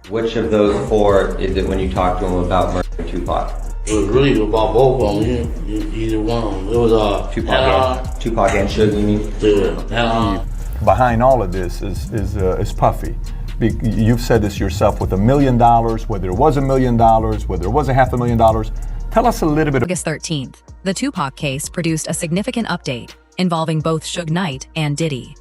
Which of those four is it when you talked to him about murdering Tupac? It was really about both of them. Either one. It was Tupac and Suge, you mean? Yeah. Behind all of this is Puffy. You've said this yourself with $1 million, whether it was $1 million, whether it was $500,000. Tell us a little bit. August 13th, the Tupac case produced a significant update involving both Suge Knight and Diddy.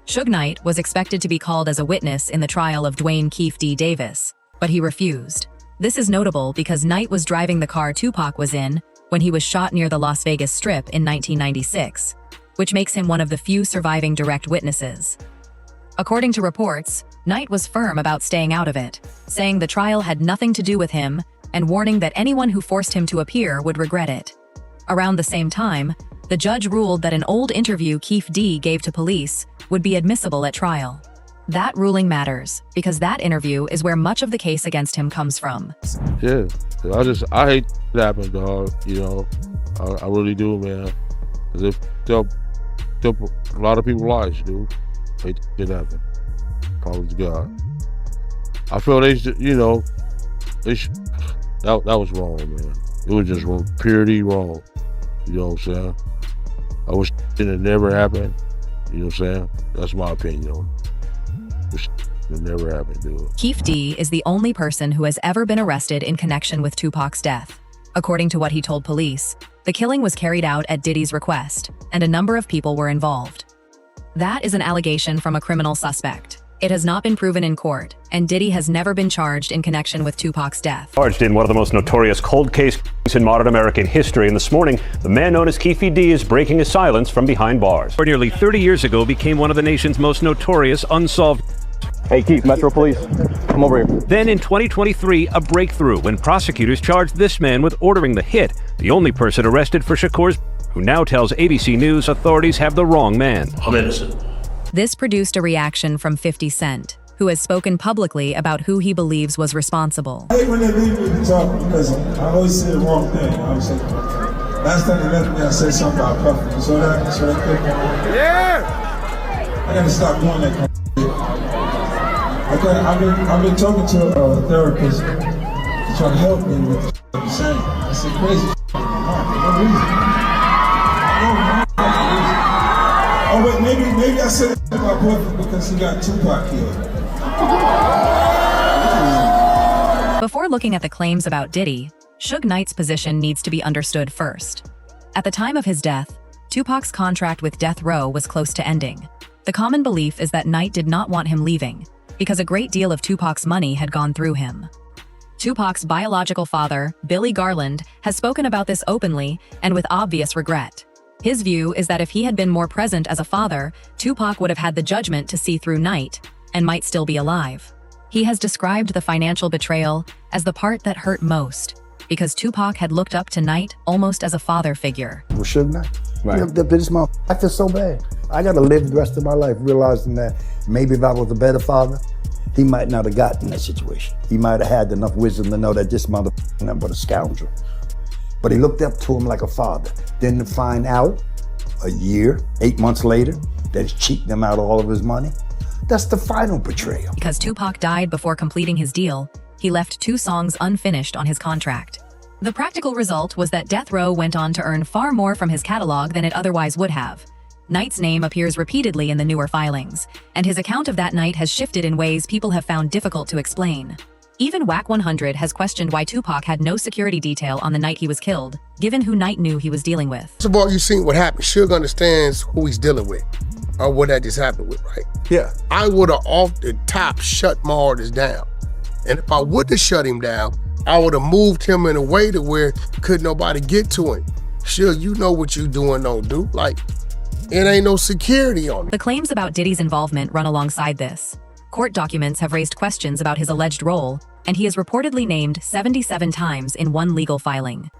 Suge Knight was expected to be called as a witness in the trial of Dwayne Keefe D. Davis, but he refused. This is notable because Knight was driving the car Tupac was in when he was shot near the Las Vegas Strip in 1996, which makes him one of the few surviving direct witnesses. According to reports, Knight was firm about staying out of it, saying the trial had nothing to do with him and warning that anyone who forced him to appear would regret it. Around the same time, the judge ruled that an old interview Keefe D gave to police would be admissible at trial. That ruling matters because that interview is where much of the case against him comes from. Yeah, I hate that happened, dog. You know, I really do, man. Cause it took a lot of people's lives, dude. Hate that happen. Promise to God. I feel they should, you know, that was wrong, man. It was just wrong, purely wrong. You know what I'm saying? I wish it never happened. You know what I'm saying? That's my opinion on it. It never happened, dude. Keefe D is the only person who has ever been arrested in connection with Tupac's death. According to what he told police, the killing was carried out at Diddy's request, and a number of people were involved. That is an allegation from a criminal suspect. It has not been proven in court, and Diddy has never been charged in connection with Tupac's death. Charged in one of the most notorious cold cases in modern American history, and this morning, the man known as Keefe D is breaking his silence from behind bars. Nearly 30 years ago, became one of the nation's most notorious unsolved. Hey, Keith, Metro Police, come over here. Then in 2023, a breakthrough when prosecutors charged this man with ordering the hit, the only person arrested for Shakur's, who now tells ABC News authorities have the wrong man. I'm innocent. This produced a reaction from 50 Cent, who has spoken publicly about who he believes was responsible. I hate when they leave me to talk because I always say the wrong thing. I was like, last time they left me, I said something about Puffy. You saw that? Yeah! I gotta stop doing that. I've been talking to a therapist to try to help me with the I'm saying. I said crazy for no reason. Oh wait, maybe I said it to my boyfriend because he got Tupac killed. Before looking at the claims about Diddy, Suge Knight's position needs to be understood first. At the time of his death, Tupac's contract with Death Row was close to ending. The common belief is that Knight did not want him leaving, because a great deal of Tupac's money had gone through him. Tupac's biological father, Billy Garland, has spoken about this openly and with obvious regret. His view is that if he had been more present as a father, Tupac would have had the judgment to see through Knight and might still be alive. He has described the financial betrayal as the part that hurt most, because Tupac had looked up to Knight almost as a father figure. Well, Suge Knight, right. I feel so bad. I gotta live the rest of my life realizing that maybe if I was a better father, he might not have gotten in that situation. He might have had enough wisdom to know that this motherfucker nothing but a scoundrel. But he looked up to him like a father. Then to find out a year, 8 months later, that he's cheating him out of all of his money, that's the final betrayal. Because Tupac died before completing his deal, he left 2 songs unfinished on his contract. The practical result was that Death Row went on to earn far more from his catalog than it otherwise would have. Knight's name appears repeatedly in the newer filings, and his account of that night has shifted in ways people have found difficult to explain. Even Whack 100 has questioned why Tupac had no security detail on the night he was killed, given who Knight knew he was dealing with. First of all, you've seen what happened. Suge understands who he's dealing with, or what that just happened with, right? Yeah. I would have off the top shut my artist down. And if I would have shut him down, I would have moved him in a way to where could nobody get to him. Suge, you know what you doing, don't do. Like, it ain't no security on it. The claims about Diddy's involvement run alongside this. Court documents have raised questions about his alleged role, and he is reportedly named 77 times in one legal filing.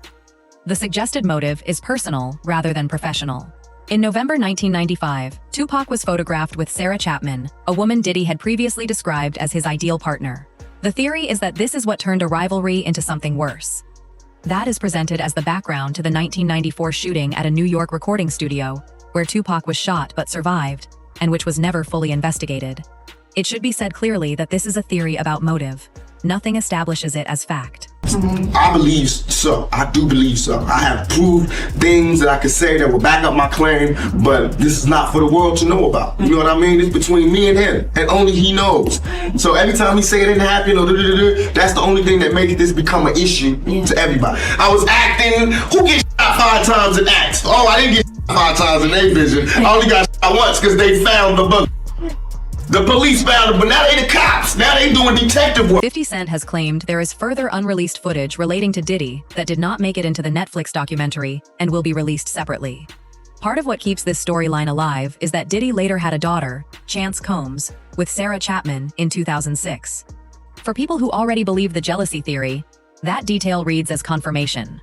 The suggested motive is personal rather than professional. In November 1995, Tupac was photographed with Sarah Chapman, a woman Diddy had previously described as his ideal partner. The theory is that this is what turned a rivalry into something worse. That is presented as the background to the 1994 shooting at a New York recording studio, where Tupac was shot but survived, and which was never fully investigated. It should be said clearly that this is a theory about motive. nothing establishes it as fact. I believe so. I do believe so. I have proved things that I could say that will back up my claim, but this is not for the world to know about. You know what I mean? It's between me and him, and only he knows. So every time he say it didn't happen, or that's the only thing that makes this become an issue to everybody. I was acting. Who gets shot 5 times in acts? Oh, I didn't get shot 5 times in A Vision. I only got shot once because they found the bug. The police found them, but now they the cops. Now they doing detective work. 50 Cent has claimed there is further unreleased footage relating to Diddy that did not make it into the Netflix documentary and will be released separately. Part of what keeps this storyline alive is that Diddy later had a daughter, Chance Combs, with Sarah Chapman in 2006. For people who already believe the jealousy theory, that detail reads as confirmation.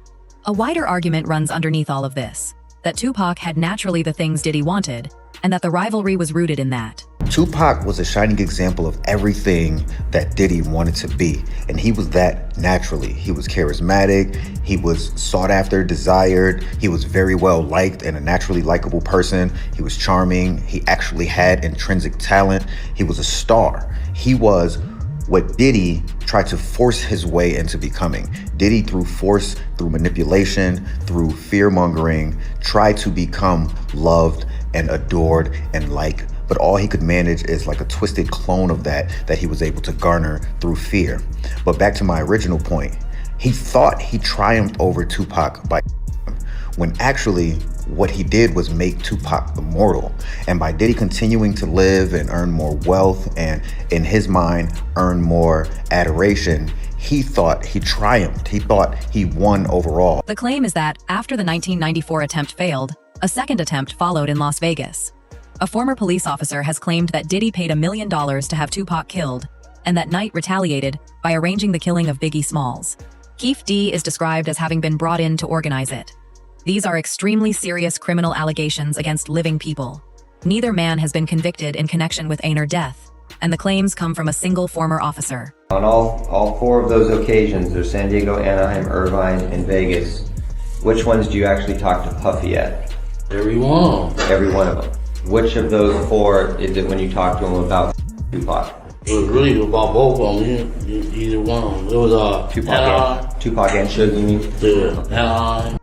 A wider argument runs underneath all of this, that Tupac had naturally the things Diddy wanted, and that the rivalry was rooted in that. Tupac was a shining example of everything that Diddy wanted to be, and he was that naturally. He was charismatic, he was sought after, desired, he was very well liked and a naturally likable person. He was charming, he actually had intrinsic talent, he was a star. He was what Diddy tried to force his way into becoming. Diddy, through force, through manipulation, through fear-mongering, tried to become loved and adored and liked. But all he could manage is like a twisted clone of that he was able to garner through fear. But back to my original point, he thought he triumphed over Tupac by when actually what he did was make Tupac immortal. And by Diddy continuing to live and earn more wealth and, in his mind, earn more adoration, he thought he triumphed. He thought he won overall. The claim is that after the 1994 attempt failed, a second attempt followed in Las Vegas. A former police officer has claimed that Diddy paid $1 million to have Tupac killed, and that Knight retaliated by arranging the killing of Biggie Smalls. Keefe D is described as having been brought in to organize it. These are extremely serious criminal allegations against living people. Neither man has been convicted in connection with Ainer death, and the claims come from a single former officer. On all 4 of those occasions, there's San Diego, Anaheim, Irvine, and Vegas. Which ones do you actually talk to Puffy at? Every one. Every one of them. Which of those 4 is it when you talk to him about Tupac? It was really about both of them, either one. It was Tupac and Suge, you mean? Yeah,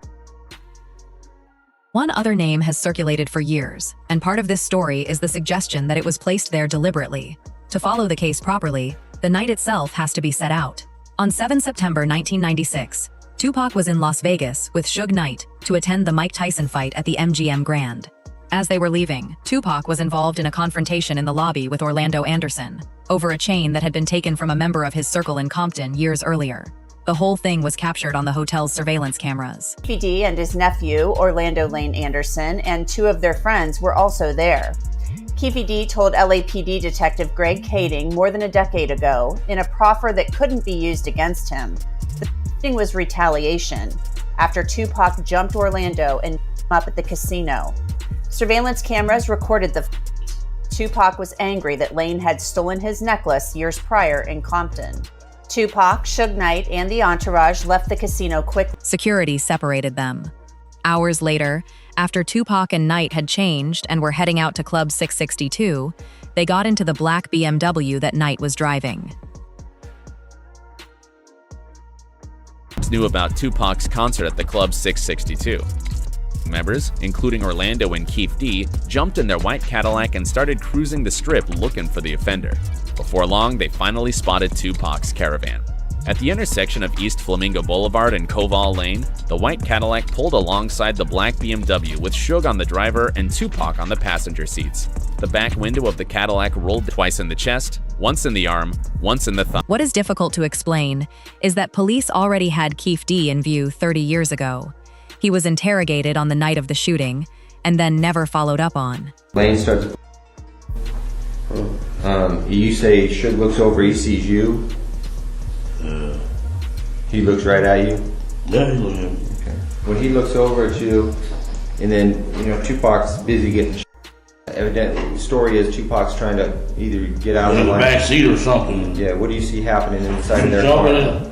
One other name has circulated for years, and part of this story is the suggestion that it was placed there deliberately. To follow the case properly, the night itself has to be set out. On 7 September 1996, Tupac was in Las Vegas with Suge Knight to attend the Mike Tyson fight at the MGM Grand. As they were leaving, Tupac was involved in a confrontation in the lobby with Orlando Anderson over a chain that had been taken from a member of his circle in Compton years earlier. The whole thing was captured on the hotel's surveillance cameras. Keefe D and his nephew, Orlando Lane Anderson, and 2 of their friends were also there. Keefe D told LAPD Detective Greg Kading more than a decade ago, in a proffer that couldn't be used against him, the shooting was retaliation after Tupac jumped Orlando and beat him up at the casino. Surveillance cameras recorded the fight. Tupac was angry that Lane had stolen his necklace years prior in Compton. Tupac, Suge Knight, and the entourage left the casino quickly. Security separated them. Hours later, after Tupac and Knight had changed and were heading out to Club 662, they got into the black BMW that Knight was driving. Knew about Tupac's concert at the Club 662. Members, including Orlando and Keefe D, jumped in their white Cadillac and started cruising the strip looking for the offender. Before long, they finally spotted Tupac's caravan. At the intersection of East Flamingo Boulevard and Koval Lane, the white Cadillac pulled alongside the black BMW with Suge on the driver and Tupac on the passenger seats. The back window of the Cadillac rolled twice in the chest, once in the arm, once in the thumb. What is difficult to explain is that police already had Keefe D in view 30 years ago. He was interrogated on the night of the shooting, and then never followed up on. Lane starts. You say Suge looks over, he sees you. He looks right at you. Yeah, he looks at me. Okay. When he looks over at you, and then Tupac's busy getting. Evidently, the story is Tupac's trying to either get out in of the back seat or something. Yeah. What do you see happening inside of their car?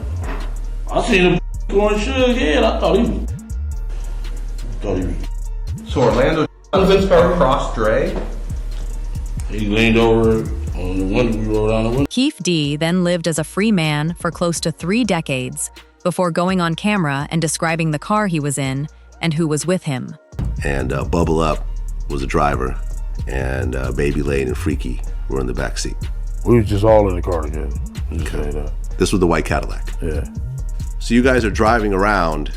I seen him going Suge head. I thought he was. So Orlando across Dre? He leaned over On the window, we rolled down the window. Keefe D then lived as a free man for close to 3 decades before going on camera and describing the car he was in and who was with him. And Bubble Up was a driver, and Baby Lane and Freaky were in the back seat. We was just all in the car together. Okay. This was the white Cadillac. Yeah. So you guys are driving around,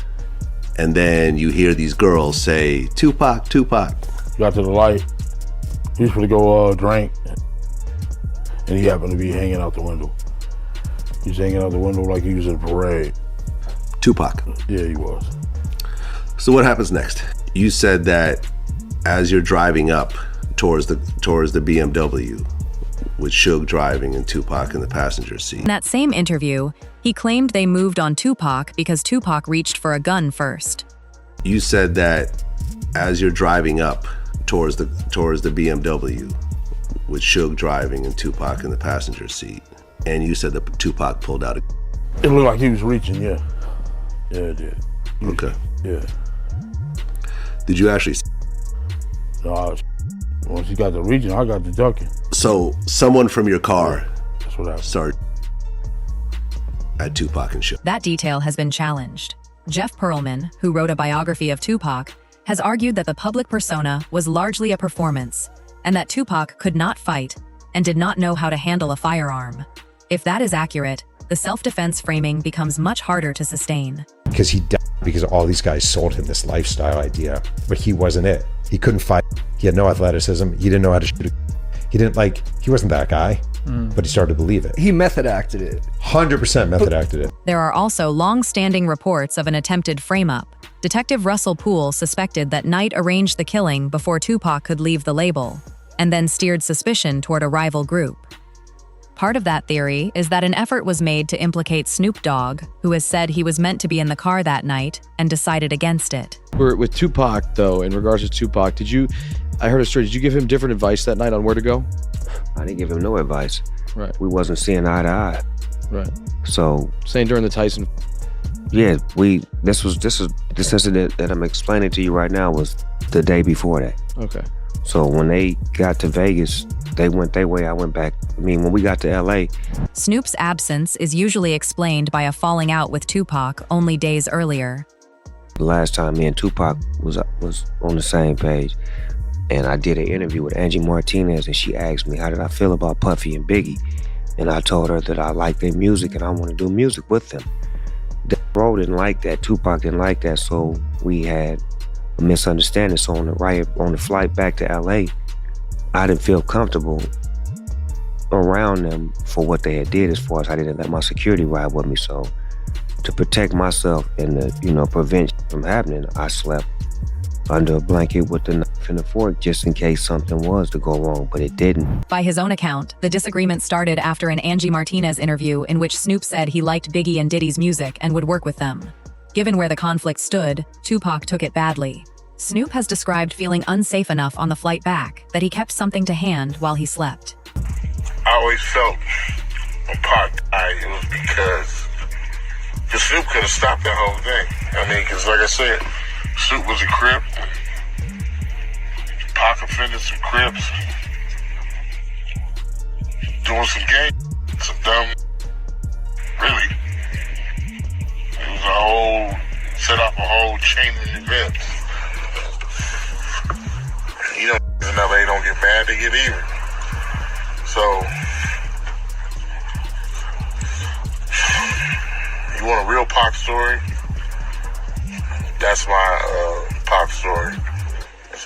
and then you hear these girls say, "Tupac, Tupac." Got to the light. He was going to go drink, and he happened to be hanging out the window. He was hanging out the window like he was in a parade. Tupac. Yeah, he was. So what happens next? You said that as you're driving up towards the BMW, with Suge driving and Tupac in the passenger seat. In that same interview, he claimed they moved on Tupac because Tupac reached for a gun first. You said that as you're driving up towards the BMW, with Suge driving and Tupac in the passenger seat, and you said that Tupac pulled out a... It looked like he was reaching, yeah. Yeah, it did. Okay. Yeah. Did you actually... No, once he got the reaching, I got the ducking. So someone from your car That's what happened. started at Tupac and Suge. That detail has been challenged. Jeff Pearlman, who wrote a biography of Tupac, has argued that the public persona was largely a performance and that Tupac could not fight and did not know how to handle a firearm. If that is accurate, the self-defense framing becomes much harder to sustain. Because he died because all these guys sold him this lifestyle idea, but he wasn't it. He couldn't fight. He had no athleticism. He didn't know how to shoot. He wasn't that guy, but he started to believe it. He method acted it. 100% method acted it. There are also long-standing reports of an attempted frame-up. Detective Russell Poole suspected that Knight arranged the killing before Tupac could leave the label, and then steered suspicion toward a rival group. Part of that theory is that an effort was made to implicate Snoop Dogg, who has said he was meant to be in the car that night and decided against it. With Tupac, though, in regards to Tupac, I heard a story, did you give him different advice that night on where to go? I didn't give him no advice. Right. We wasn't seeing eye to eye. Right. So. Saying during the Tyson. Yeah, this incident that I'm explaining to you right now was the day before that. Okay. So when they got to Vegas, they went their way, I went back. I mean, when we got to LA. Snoop's absence is usually explained by a falling out with Tupac only days earlier. The last time me and Tupac was on the same page, and I did an interview with Angie Martinez, and she asked me, how did I feel about Puffy and Biggie? And I told her that I like their music and I want to do music with them. Bro didn't like that, Tupac didn't like that, so we had a misunderstanding. So on the flight back to LA, I didn't feel comfortable around them for what they had did, as far as I didn't let my security ride with me. So to protect myself and to prevent from happening, I slept under a blanket with the knife and the fork just in case something was to go wrong, but it didn't. By his own account, the disagreement started after an Angie Martinez interview in which Snoop said he liked Biggie and Diddy's music and would work with them. Given where the conflict stood, Tupac took it badly. Snoop has described feeling unsafe enough on the flight back that he kept something to hand while he slept. I always felt when Pac died, it was because Snoop could have stopped that whole thing. I mean, because like I said, Snoop was a Crip. Pac offended some Crips. Doing some game, some dumb. Really. It was set off a whole chain of events. You know, in LA don't get mad, they get even. So, you want a real Pac story? That's my Pac story.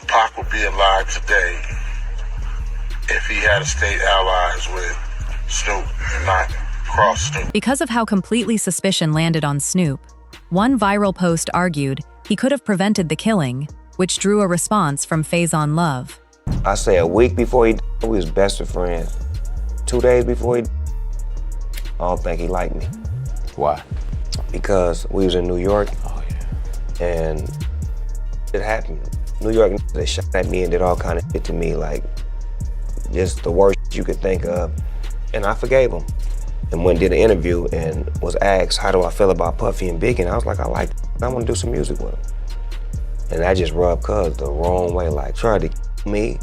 Pac would be alive today if he had stayed allies with Snoop and not crossed Snoop. Because of how completely suspicion landed on Snoop, one viral post argued he could have prevented the killing, which drew a response from Faison Love. I say a week before he died, we was best of friends. 2 days before he died, I don't think he liked me. Why? Because we was in New York. Oh, yeah. And it happened. New York, they shot at me and did all kind of shit to me, like just the worst you could think of. And I forgave him. And went and did an interview and was asked, how do I feel about Puffy and Biggie? And I was like, I want to do some music with him. And that just rubbed Cuz the wrong way, like tried to kill me,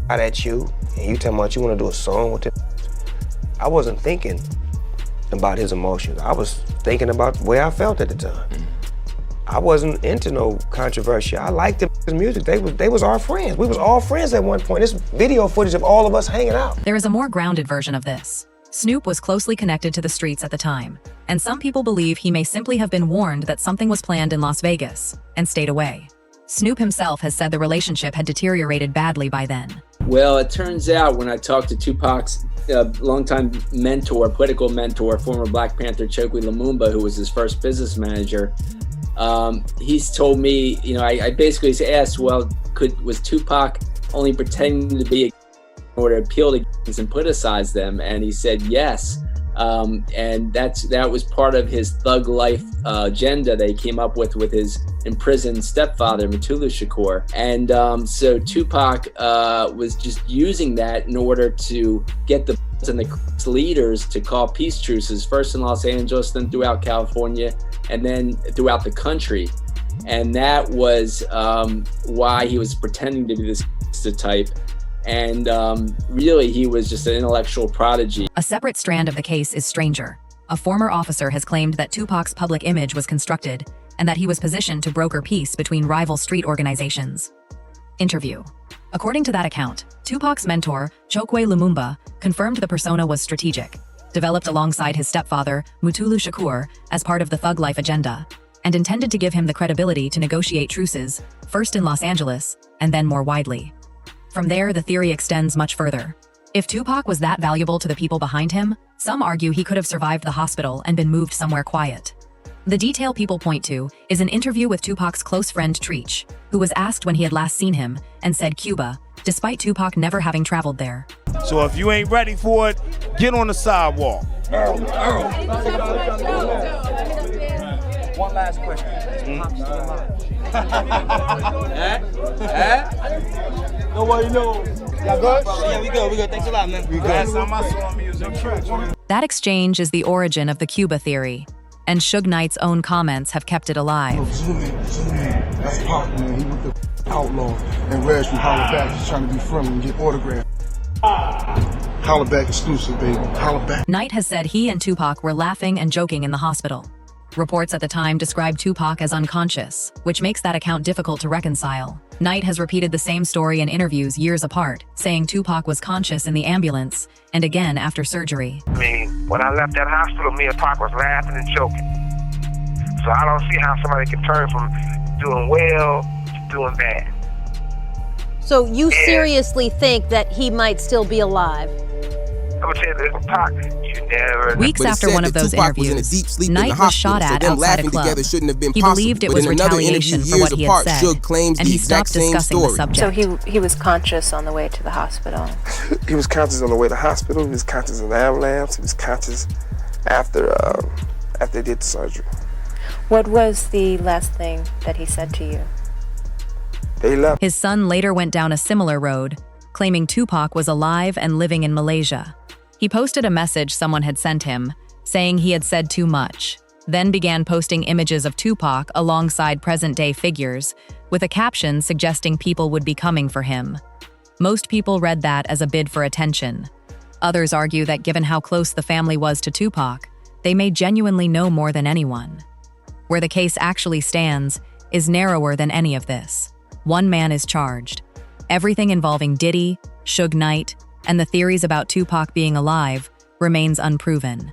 out at you, And you talking about you want to do a song with him? I wasn't thinking about his emotions. I was thinking about the way I felt at the time. I wasn't into no controversy. I liked his music. They was our friends. We was all friends at one point. This video footage of all of us hanging out. There is a more grounded version of this. Snoop was closely connected to the streets at the time, and some people believe he may simply have been warned that something was planned in Las Vegas and stayed away. Snoop himself has said the relationship had deteriorated badly by then. Well, it turns out when I talked to Tupac's longtime mentor, political mentor, former Black Panther Chokwe Lumumba, who was his first business manager, he's told me, I basically asked, well, was Tupac only pretending to be in order to appeal to gangs and politicize them? And he said yes. And that was part of his thug life agenda that he came up with his imprisoned stepfather, Mutulu Shakur. And so Tupac was just using that in order to get the and the leaders to call peace truces, first in Los Angeles, then throughout California, and then throughout the country. And that was why he was pretending to be this type. And really, he was just an intellectual prodigy. A separate strand of the case is stranger. A former officer has claimed that Tupac's public image was constructed and that he was positioned to broker peace between rival street organizations. Interview. According to that account, Tupac's mentor, Chokwe Lumumba, confirmed the persona was strategic, developed alongside his stepfather, Mutulu Shakur, as part of the thug life agenda, and intended to give him the credibility to negotiate truces, first in Los Angeles, and then more widely. From there, the theory extends much further. If Tupac was that valuable to the people behind him, some argue he could have survived the hospital and been moved somewhere quiet. The detail people point to is an interview with Tupac's close friend Treach, who was asked when he had last seen him and said Cuba, despite Tupac never having traveled there. So if you ain't ready for it, get on the sidewalk. Earl. One last question. Is Pop still alive? Nobody knows. Y'all good? Yeah, we good. Thanks a lot, man. We good. Last time I saw him, he was in church. That exchange is the origin of the Cuba theory, and Suge Knight's own comments have kept it alive. Zoom in. That's Pop, man. He was the outlaw. And Reg from Holla Back is trying to be friendly and get autographs. Holla Back exclusive, baby. Holla Back. Knight has said he and Tupac were laughing and joking in the hospital. Reports at the time described Tupac as unconscious, which makes that account difficult to reconcile. Knight has repeated the same story in interviews years apart, saying Tupac was conscious in the ambulance and again after surgery. I mean, when I left that hospital, me and Pac was laughing and joking. So I don't see how somebody can turn from doing well to doing bad. So you seriously think that he might still be alive? I'm gonna tell you, Pac, you never. Weeks after one of those interviews, Knight was shot at outside a club. He believed it was retaliation for what he had said, and he stopped discussing the subject. So he was conscious on the way to the hospital? He was conscious on the way to the hospital. He was conscious in the ambulance. He was conscious after they did the surgery. What was the last thing that he said to you? They left. His son later went down a similar road, claiming Tupac was alive and living in Malaysia. He posted a message someone had sent him, saying he had said too much, then began posting images of Tupac alongside present-day figures, with a caption suggesting people would be coming for him. Most people read that as a bid for attention. Others argue that given how close the family was to Tupac, they may genuinely know more than anyone. Where the case actually stands is narrower than any of this. One man is charged. Everything involving Diddy, Suge Knight, and the theories about Tupac being alive remains unproven.